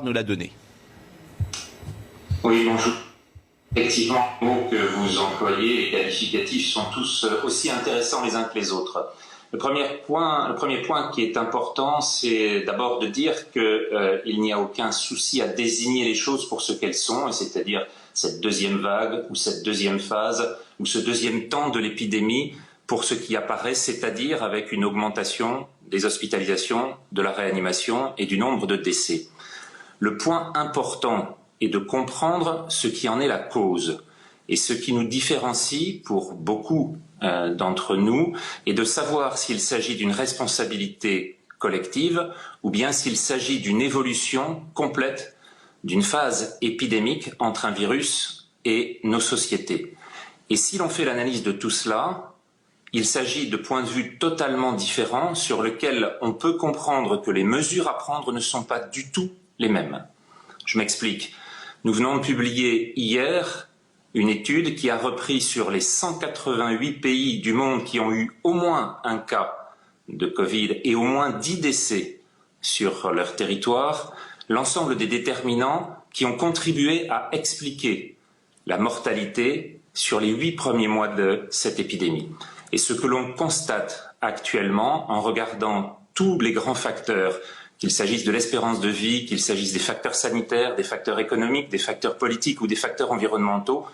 nous l'a donné. Oui, bonjour. Effectivement, les mots que vous employez, les qualificatifs, sont tous aussi intéressants les uns que les autres. Le premier point qui est important, c'est d'abord de dire qu'il n'y a aucun souci à désigner les choses pour ce qu'elles sont, c'est-à-dire cette deuxième vague ou cette deuxième phase ou ce deuxième temps de l'épidémie pour ce qui apparaît, c'est-à-dire avec une augmentation des hospitalisations, de la réanimation et du nombre de décès. Le point important est de comprendre ce qui en est la cause. Et ce qui nous différencie pour beaucoup d'entre nous est de savoir s'il s'agit d'une responsabilité collective ou bien s'il s'agit d'une évolution complète d'une phase épidémique entre un virus et nos sociétés. Et si l'on fait l'analyse de tout cela, il s'agit de points de vue totalement différents sur lesquels on peut comprendre que les mesures à prendre ne sont pas du tout les mêmes. Je m'explique. Nous venons de publier hier une étude qui a repris sur les 188 pays du monde qui ont eu au moins un cas de Covid et au moins 10 décès sur leur territoire, l'ensemble des déterminants qui ont contribué à expliquer la mortalité sur les 8 premiers mois de cette épidémie. Et ce que l'on constate actuellement en regardant tous les grands facteurs, qu'il s'agisse de l'espérance de vie, qu'il s'agisse des facteurs sanitaires, des facteurs économiques, des facteurs politiques ou des facteurs environnementaux,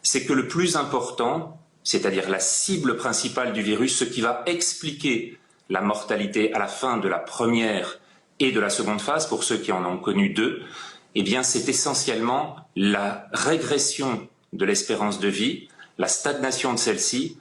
c'est que le plus important, c'est-à-dire la cible principale du virus, ce qui va expliquer la mortalité à la fin de la première et de la seconde phase, pour ceux qui en ont connu deux, eh bien c'est essentiellement la régression de l'espérance de vie, la stagnation de celle-ci,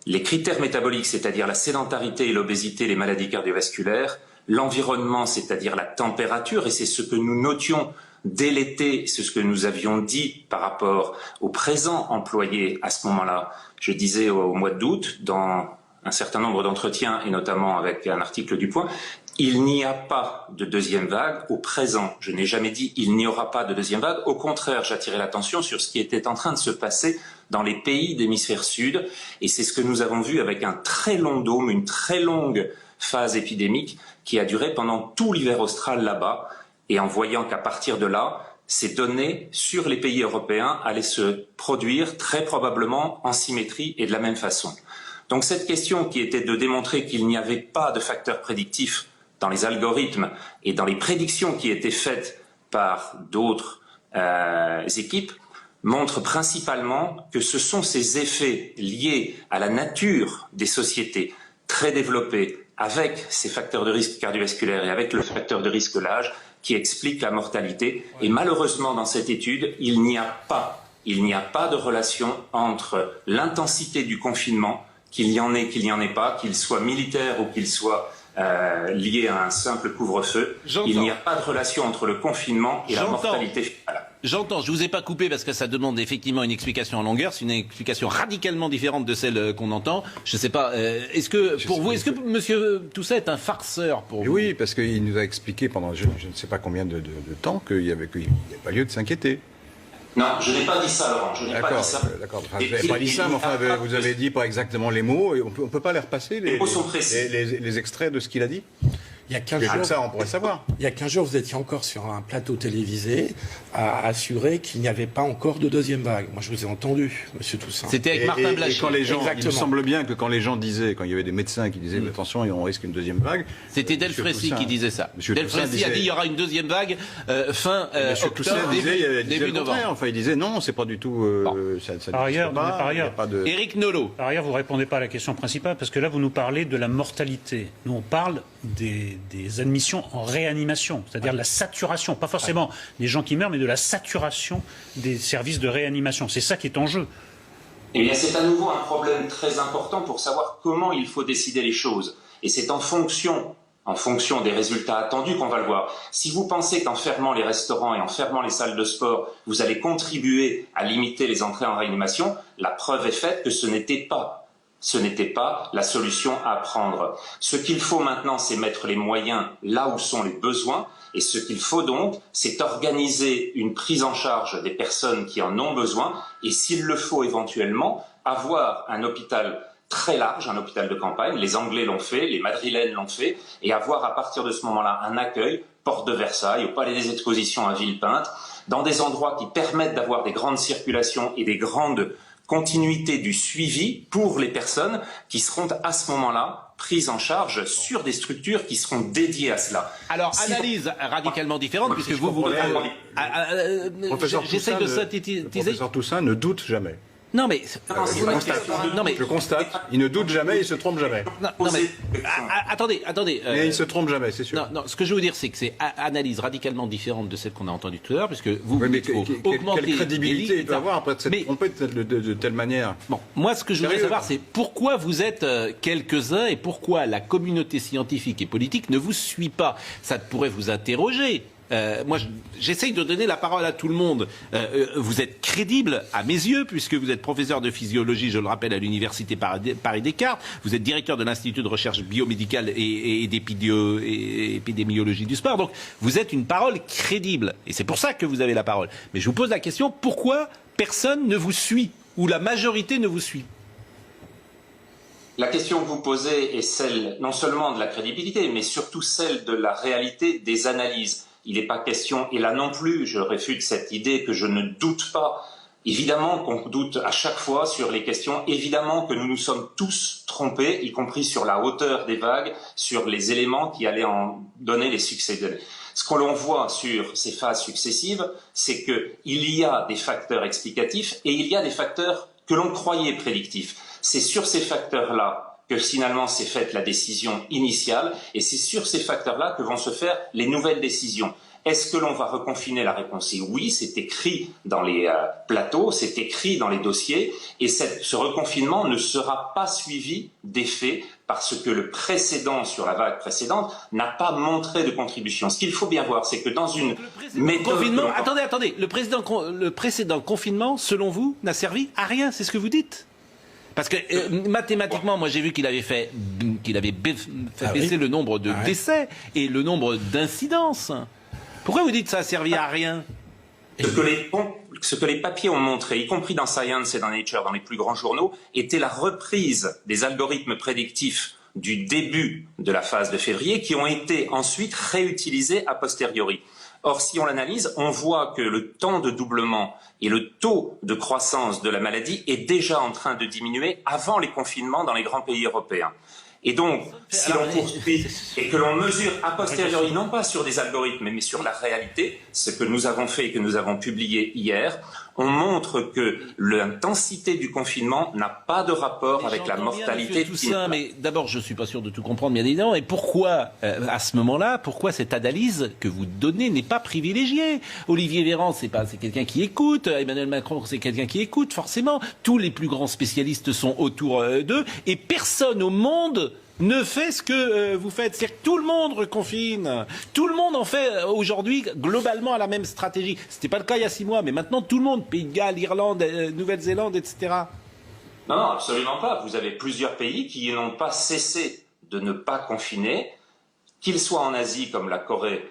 les critères métaboliques, c'est-à-dire la sédentarité et l'obésité, les maladies cardiovasculaires, l'environnement, c'est-à-dire la température, et c'est ce que nous notions dès l'été, c'est ce que nous avions dit par rapport au présent employé à ce moment-là. Je disais au mois d'août, dans un certain nombre d'entretiens, et notamment avec un article du Point, il n'y a pas de deuxième vague au présent. Je n'ai jamais dit il n'y aura pas de deuxième vague. Au contraire, j'attirais l'attention sur ce qui était en train de se passer dans les pays d'hémisphère sud, et c'est ce que nous avons vu avec un très long dôme, une très longue phase épidémique qui a duré pendant tout l'hiver austral là-bas, et en voyant qu'à partir de là, ces données sur les pays européens allaient se produire très probablement en symétrie et de la même façon. Donc cette question qui était de démontrer qu'il n'y avait pas de facteurs prédictifs dans les algorithmes et dans les prédictions qui étaient faites par d'autres équipes, montre principalement que ce sont ces effets liés à la nature des sociétés très développées avec ces facteurs de risque cardiovasculaire et avec le facteur de risque l'âge qui expliquent la mortalité. Et malheureusement, dans cette étude, il n'y a pas de relation entre l'intensité du confinement, qu'il y en ait, qu'il n'y en ait pas, qu'il soit militaire ou qu'il soit lié à un simple couvre-feu. Il n'y a pas de relation entre le confinement et la mortalité finale. J'entends, je ne vous ai pas coupé parce que ça demande effectivement une explication en longueur, c'est une explication radicalement différente de celle qu'on entend. Je ne sais pas, est-ce que M. Toussaint est un farceur pour vous? Oui, parce qu'il nous a expliqué pendant je ne sais pas combien de temps qu'il n'y avait pas lieu de s'inquiéter. Non, je n'ai pas dit ça, Laurent, je n'ai pas dit ça. D'accord, vous n'avez pas dit ça, mais enfin, vous avez dit pas exactement les mots, et on peut pas les repasser, les mots sont précis. Les extraits de ce qu'il a dit? Il y a 15 jours, comme ça, on pourrait savoir. Il y a 15 jours, vous étiez encore sur un plateau télévisé à assurer qu'il n'y avait pas encore de deuxième vague. Moi, je vous ai entendu, M. Toussaint. C'était avec Martin Blachier. Et quand les gens, il me semble bien que quand les gens disaient, quand il y avait des médecins qui disaient attention, on risque une deuxième vague. C'était Delfrécy qui disait ça. Delfrécy a dit il y aura une deuxième vague fin octobre, début novembre. Enfin, il disait non, c'est pas du tout. Par ailleurs, Éric Nolot. Par ailleurs, vous ne répondez pas à la question principale, parce que là, vous nous parlez de la mortalité. Nous, on parle des admissions en réanimation, c'est-à-dire la saturation, pas forcément des gens qui meurent, mais de la saturation des services de réanimation. C'est ça qui est en jeu. Eh bien, c'est à nouveau un problème très important pour savoir comment il faut décider les choses. Et c'est en fonction des résultats attendus qu'on va le voir. Si vous pensez qu'en fermant les restaurants et en fermant les salles de sport, vous allez contribuer à limiter les entrées en réanimation, la preuve est faite que ce n'était pas la solution à prendre. Ce qu'il faut maintenant, c'est mettre les moyens là où sont les besoins. Et ce qu'il faut donc, c'est organiser une prise en charge des personnes qui en ont besoin. Et s'il le faut éventuellement, avoir un hôpital très large, un hôpital de campagne. Les Anglais l'ont fait, les Madrilènes l'ont fait. Et avoir à partir de ce moment-là un accueil porte de Versailles, au palais des expositions à Villepinte, dans des endroits qui permettent d'avoir des grandes circulations et des grandes continuités du suivi pour les personnes qui seront à ce moment-là prises en charge sur des structures qui seront dédiées à cela. Alors, analyse radicalement différente, puisque vous... J'essaie de synthétiser. Le professeur Toussaint ne doute jamais. Non mais, Je constate, il ne doute jamais, il se trompe jamais. Attendez. Mais il se trompe jamais, c'est sûr. Non, ce que je veux dire, c'est que c'est analyse radicalement différente de celle qu'on a entendue tout à l'heure, puisque vous Oui, mais dites qu'il faut augmenter quelle crédibilité il peut avoir après de s'être trompé de telle manière? Bon, moi, ce que je voudrais savoir, c'est pourquoi vous êtes quelques-uns et pourquoi la communauté scientifique et politique ne vous suit pas. Ça pourrait vous interroger. Moi, j'essaye de donner la parole à tout le monde. Vous êtes crédible à mes yeux, puisque vous êtes professeur de physiologie, je le rappelle, à l'université Paris-Descartes. Vous êtes directeur de l'Institut de recherche biomédicale et d'épidémiologie du sport. Donc, vous êtes une parole crédible. Et c'est pour ça que vous avez la parole. Mais je vous pose la question, pourquoi personne ne vous suit, ou la majorité ne vous suit? La question que vous posez est celle non seulement de la crédibilité, mais surtout celle de la réalité des analyses. Il n'est pas question, et là non plus, je réfute cette idée que je ne doute pas. Évidemment qu'on doute à chaque fois sur les questions, évidemment que nous nous sommes tous trompés, y compris sur la hauteur des vagues, sur les éléments qui allaient en donner les succès. Ce que l'on voit sur ces phases successives, c'est qu'il y a des facteurs explicatifs et il y a des facteurs que l'on croyait prédictifs. C'est sur ces facteurs-là que finalement s'est faite la décision initiale, et c'est sur ces facteurs-là que vont se faire les nouvelles décisions. Est-ce que l'on va reconfiner? La réponse est oui, c'est écrit dans les plateaux, c'est écrit dans les dossiers, et ce reconfinement ne sera pas suivi d'effet parce que le précédent, sur la vague précédente, n'a pas montré de contribution. Ce qu'il faut bien voir, c'est que dans une méthode... Attendez, le précédent confinement, selon vous, n'a servi à rien, c'est ce que vous dites? Parce que mathématiquement, moi j'ai vu qu'il avait fait baisser le nombre de décès et le nombre d'incidences. Pourquoi vous dites que ça a servi à rien? Ce que les papiers ont montré, y compris dans Science et dans Nature, dans les plus grands journaux, était la reprise des algorithmes prédictifs du début de la phase de février qui ont été ensuite réutilisés a posteriori. Or, si on l'analyse, on voit que le temps de doublement et le taux de croissance de la maladie est déjà en train de diminuer avant les confinements dans les grands pays européens. Et donc, si l'on poursuit et que l'on mesure a posteriori, non pas sur des algorithmes, mais sur la réalité, ce que nous avons fait et que nous avons publié hier, on montre que l'intensité du confinement n'a pas de rapport avec la mortalité. Tout ça, mais d'abord, je suis pas sûr de tout comprendre, bien évidemment. Et pourquoi, à ce moment-là, pourquoi cette analyse que vous donnez n'est pas privilégiée? Olivier Véran, c'est quelqu'un qui écoute. Emmanuel Macron, c'est quelqu'un qui écoute, forcément. Tous les plus grands spécialistes sont autour d'eux. Et personne au monde ne fait ce que vous faites. C'est-à-dire que tout le monde reconfine. Tout le monde en fait aujourd'hui globalement à la même stratégie. C'était pas le cas il y a 6 mois, mais maintenant tout le monde, Pays de Galles, Irlande, Nouvelle-Zélande, etc. Non, absolument pas. Vous avez plusieurs pays qui n'ont pas cessé de ne pas confiner, qu'ils soient en Asie comme la Corée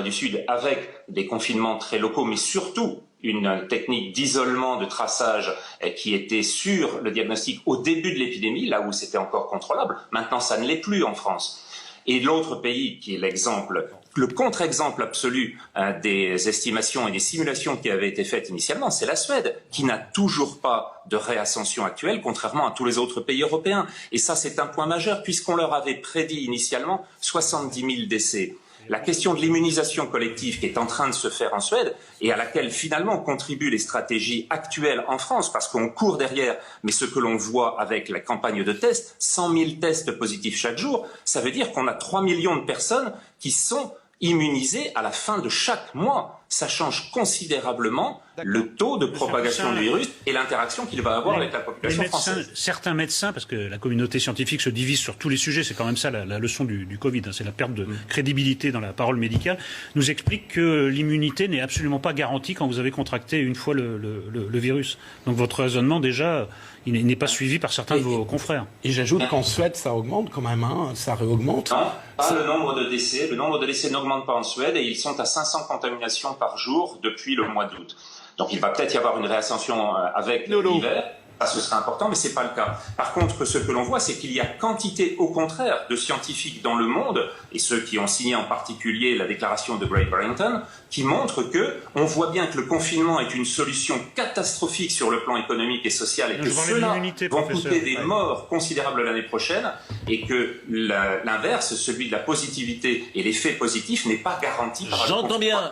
du Sud, avec des confinements très locaux, mais surtout une technique d'isolement, de traçage qui était sur le diagnostic au début de l'épidémie, là où c'était encore contrôlable. Maintenant, ça ne l'est plus en France. Et l'autre pays qui est l'exemple, le contre-exemple absolu des estimations et des simulations qui avaient été faites initialement, c'est la Suède, qui n'a toujours pas de réascension actuelle, contrairement à tous les autres pays européens. Et ça, c'est un point majeur, puisqu'on leur avait prédit initialement 70 000 décès. La question de l'immunisation collective qui est en train de se faire en Suède et à laquelle finalement contribuent les stratégies actuelles en France parce qu'on court derrière, mais ce que l'on voit avec la campagne de tests, 100 000 tests positifs chaque jour, ça veut dire qu'on a 3 millions de personnes qui sont immunisées à la fin de chaque mois. Ça change considérablement le taux de propagation du virus et l'interaction qu'il va avoir avec la population française. Certains médecins, parce que la communauté scientifique se divise sur tous les sujets, c'est quand même ça la leçon du Covid, c'est la perte de crédibilité dans la parole médicale, nous expliquent que l'immunité n'est absolument pas garantie quand vous avez contracté une fois le virus. Donc votre raisonnement déjà, il n'est pas suivi par certains de vos confrères. Et j'ajoute qu'en Suède, ça augmente quand même, ça réaugmente. Non, pas le nombre de décès. Le nombre de décès n'augmente pas en Suède et ils sont à 500 contaminations par jour depuis le mois d'août. Donc il va peut-être y avoir une réascension avec l'hiver, ce serait important, mais c'est pas le cas. Par contre, ce que l'on voit, c'est qu'il y a quantité, au contraire, de scientifiques dans le monde, et ceux qui ont signé en particulier la déclaration de Great Barrington, qui montrent que on voit bien que le confinement est une solution catastrophique sur le plan économique et social, et que cela vont coûter des morts considérables l'année prochaine, et que l'inverse, celui de la positivité et l'effet positif, n'est pas garanti par J'entends bien.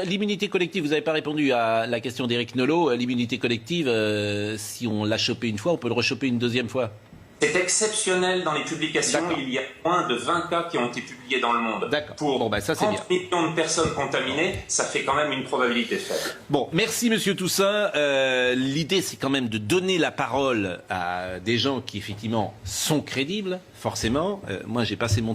L'immunité collective, vous n'avez pas répondu à la question d'Éric Nolot. L'immunité collective, si on l'a chopé une fois, on peut le rechoper une deuxième fois. C'est exceptionnel dans les publications. Il y a moins de 20 cas qui ont été publiés dans le monde. D'accord. Pour bon, ça, 30 millions de personnes contaminées, ça fait quand même une probabilité faible. Bon, merci Monsieur Toussaint. L'idée, c'est quand même de donner la parole à des gens qui, effectivement, sont crédibles, forcément. Moi, j'ai passé mon temps